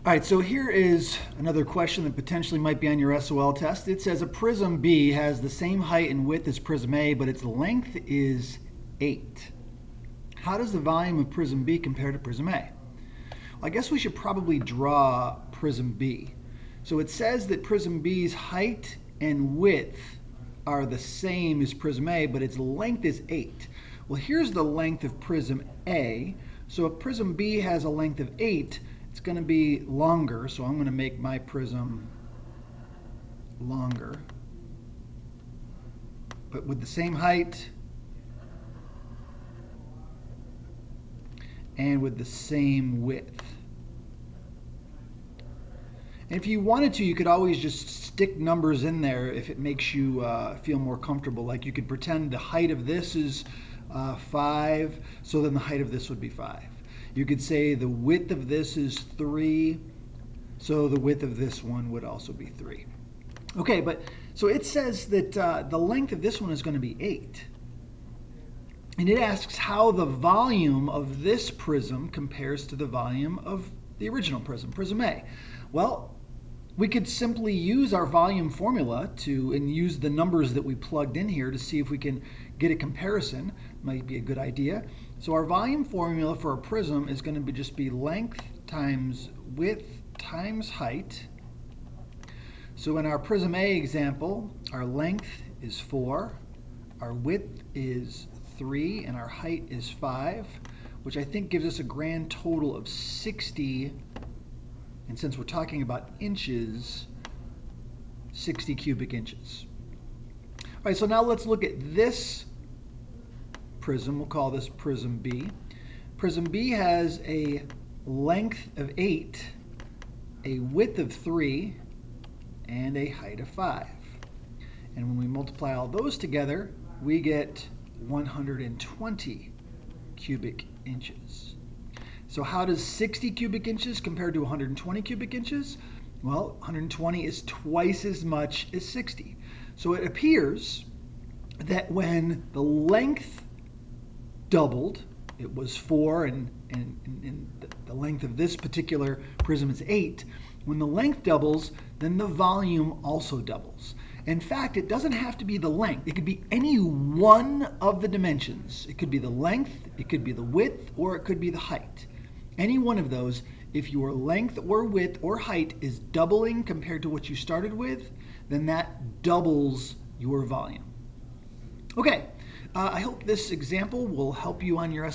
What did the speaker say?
All right, so here is another question that potentially might be on your SOL test. It says a prism B has the same height and width as prism A, but its length is 8. How does the volume of prism B compare to prism A? Well, I guess we should probably draw prism B. So it says that prism B's height and width are the same as prism A, but its length is 8. Well, here's the length of prism A. So if prism B has a length of 8, it's going to be longer, so I'm going to make my prism longer, but with the same height and with the same width. And if you wanted to, you could always just stick numbers in there if it makes you feel more comfortable. Like you could pretend the height of this is 5, so then the height of this would be 5. You could say the width of this is 3, so the width of this one would also be 3. Okay, but so it says that the length of this one is going to be 8. And it asks how the volume of this prism compares to the volume of the original prism, prism A. Well, we could simply use our volume formula and use the numbers that we plugged in here to see if we can get a comparison. Might be a good idea. So our volume formula for a prism is going to just be length times width times height. So in our prism A example, our length is 4, our width is 3, and our height is 5, which I think gives us a grand total of 60. And since we're talking about inches, 60 cubic inches. All right, so now let's look at this prism. We'll call this prism B. Prism B has a length of 8, a width of 3, and a height of 5. And when we multiply all those together, we get 120 cubic inches. So how does 60 cubic inches compare to 120 cubic inches? Well, 120 is twice as much as 60. So it appears that when the length doubled, it was 4 and the length of this particular prism is 8. When the length doubles, then the volume also doubles. In fact, it doesn't have to be the length. It could be any one of the dimensions. It could be the length, it could be the width, or it could be the height. Any one of those, if your length or width or height is doubling compared to what you started with, then that doubles your volume. Okay, I hope this example will help you on your